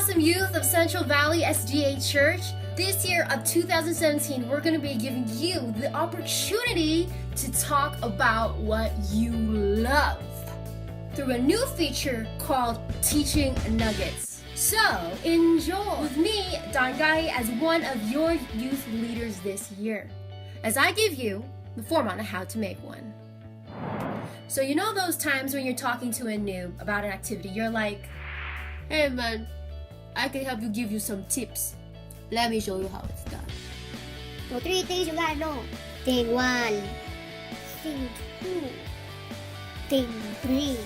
awesome youth of Central Valley SDA Church. This year of 2017, we're going to be giving you the opportunity to talk about what you love through a new feature called Teaching Nuggets. So, enjoy with me, Dangai, as one of your youth leaders this year, as I give you the format on how to make one. So you know those times when you're talking to a noob about an activity, you're like, hey man, I can help you, give you some tips. Let me show you how it's done. So 3 things you gotta know. Thing 1, thing 2, thing 3.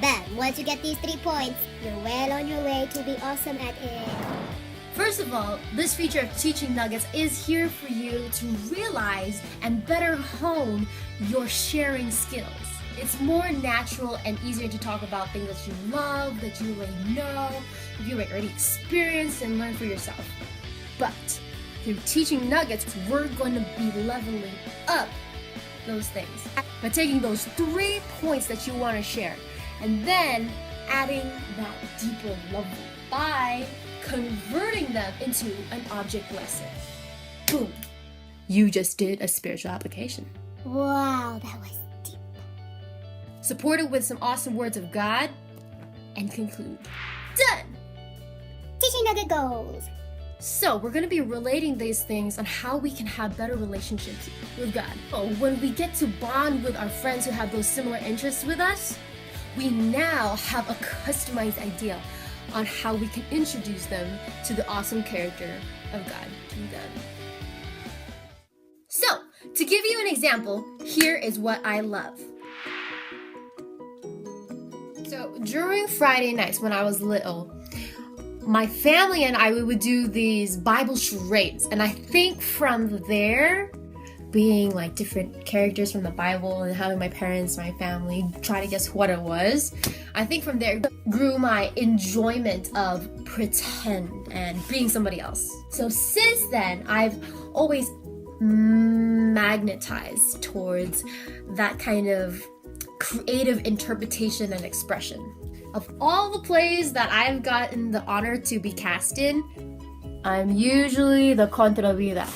Bam! Once you get these 3 points, you're well on your way to be awesome at it. First of all, this feature of Teaching Nuggets is here for you to realize and better hone your sharing skills. It's more natural and easier to talk about things that you love, that you already know, you already experienced and learn for yourself. But through Teaching Nuggets, we're going to be leveling up those things by taking those 3 points that you want to share and then adding that deeper level by converting them into an object lesson. Boom! You just did a spiritual application. Wow, that was deep. Supported with some awesome words of God, and conclude. Done! Teaching Nugget goals. So we're going to be relating these things on how we can have better relationships with God. Oh, when we get to bond with our friends who have those similar interests with us, we now have a customized idea on how we can introduce them to the awesome character of God to them. So, to give you an example, here is what I love. So, during Friday nights when I was little, my family and I, we would do these Bible charades. And I think from there, being like different characters from the Bible and having my parents, my family try to guess what it was, I think from there grew my enjoyment of pretend and being somebody else. So since then, I've always magnetized towards that kind of creative interpretation and expression. Of all the plays that I've gotten the honor to be cast in, I'm usually the contravida.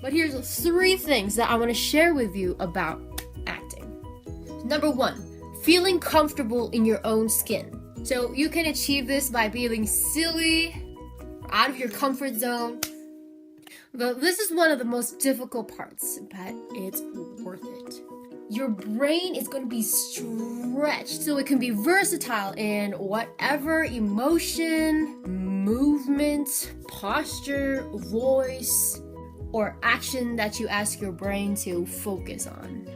But here's 3 things that I want to share with you about acting. Number 1, feeling comfortable in your own skin. So you can achieve this by being silly, out of your comfort zone. But this is one of the most difficult parts, but it's worth it. Your brain is going to be stretched so it can be versatile in whatever emotion, movement, posture, voice, or action that you ask your brain to focus on.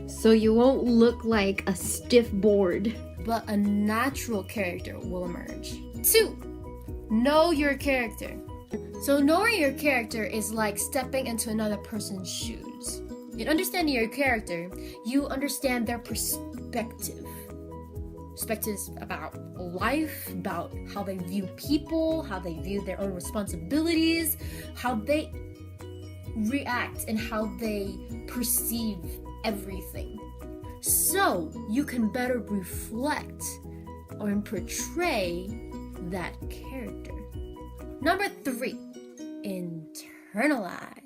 So you won't look like a stiff board, but a natural character will emerge. 2, know your character. So knowing your character is like stepping into another person's shoes. In understanding your character, you understand their perspective. Perspectives about life, about how they view people, how they view their own responsibilities, how they react and how they perceive everything. So you can better reflect or portray that character. Number 3, internalize.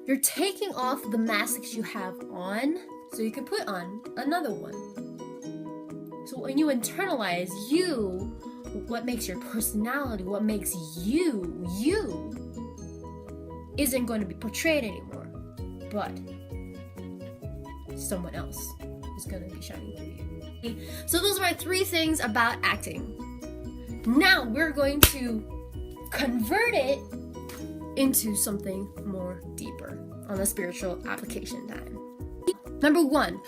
You're taking off the masks you have on so you can put on another one. So when you internalize what makes your personality, what makes you, isn't going to be portrayed anymore, but someone else is going to be shining through you. So those are my 3 things about acting. Now we're going to convert it into something more deeper on the spiritual application time. Number 1,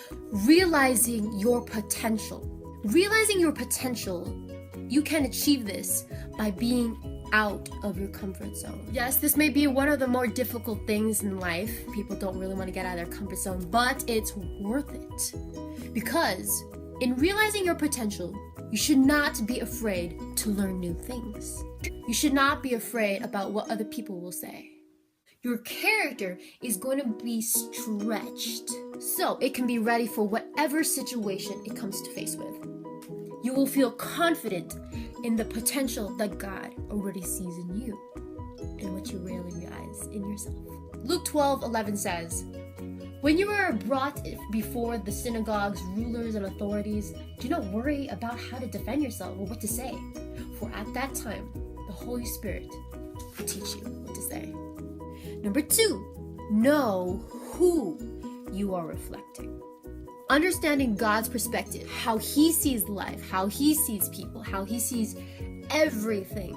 realizing your potential. Realizing your potential, you can achieve this by being out of your comfort zone. Yes, this may be one of the more difficult things in life. People don't really want to get out of their comfort zone, but it's worth it. Because in realizing your potential, you should not be afraid to learn new things. You should not be afraid about what other people will say. Your character is going to be stretched so it can be ready for whatever situation it comes to face with. You will feel confident in the potential that God already sees in you and what you rarely realize in yourself. Luke 12:11 says, "When you are brought before the synagogues, rulers, and authorities, do not worry about how to defend yourself or what to say, for at that time, the Holy Spirit will teach you what to say." Number 2, know who you are reflecting. Understanding God's perspective, how He sees life, how He sees people, how He sees everything.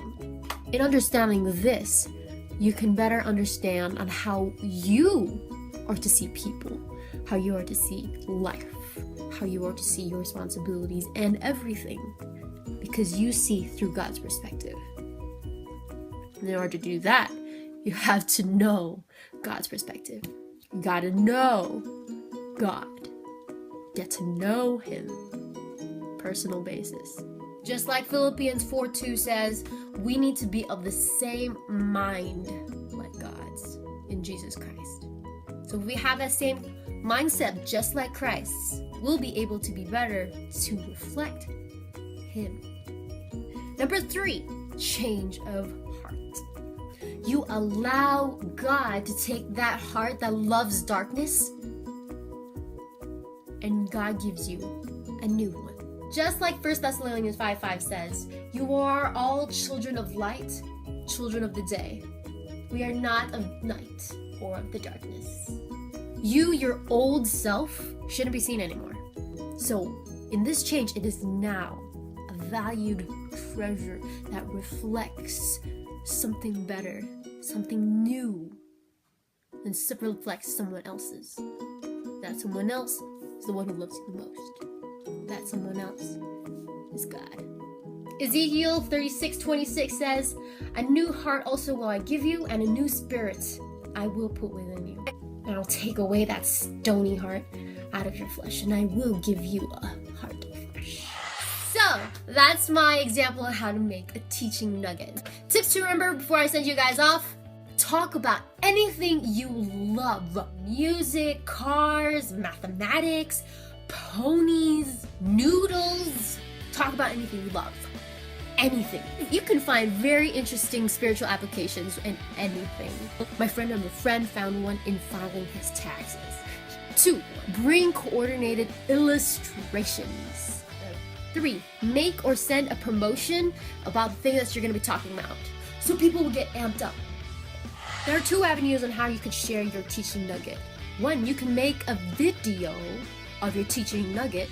In understanding this, you can better understand on how you are to see people, how you are to see life, how you are to see your responsibilities and everything, because you see through God's perspective. In order to do that, you have to know God's perspective. You gotta know God. Get to know Him. Personal basis. Just like Philippians 4:2 says, we need to be of the same mind like God's in Jesus Christ. So if we have that same mindset just like Christ's, we'll be able to be better to reflect Him. Number 3, change of heart. You allow God to take that heart that loves darkness, and God gives you a new one. Just like 1 Thessalonians 5:5 says, you are all children of light, children of the day. We are not of night or of the darkness. You, your old self, shouldn't be seen anymore. So, in this change, it is now a valued treasure that reflects something better, something new, and reflects someone else's. That someone else is the one who loves you the most. That someone else is God. Ezekiel 36:26 says, "A new heart also will I give you, and a new spirit I will put within you. And I'll take away that stony heart out of your flesh, and I will give you a heart of flesh." So, that's my example of how to make a teaching nugget. Tips to remember before I send you guys off: talk about anything you love. Music, cars, mathematics, ponies, noodles. Talk about anything you love. Anything. You can find very interesting spiritual applications in anything. My friend of a friend found one in filing his taxes. 2, bring coordinated illustrations. 3, make or send a promotion about the thing that you're going to be talking about, so people will get amped up. There are 2 avenues on how you could share your teaching nugget. 1, you can make a video of your teaching nugget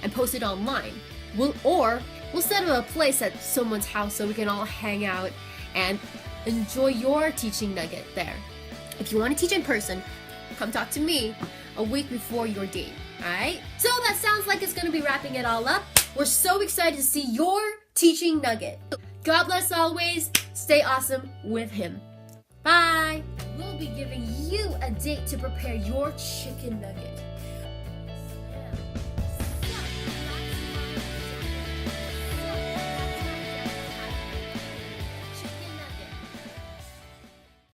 and post it online. We'll set up a place at someone's house so we can all hang out and enjoy your teaching nugget there. If you want to teach in person, come talk to me a week before your date, alright? So that sounds like it's going to be wrapping it all up. We're so excited to see your teaching nugget. God bless always. Stay awesome with Him. Bye! We'll be giving you a date to prepare your chicken nugget.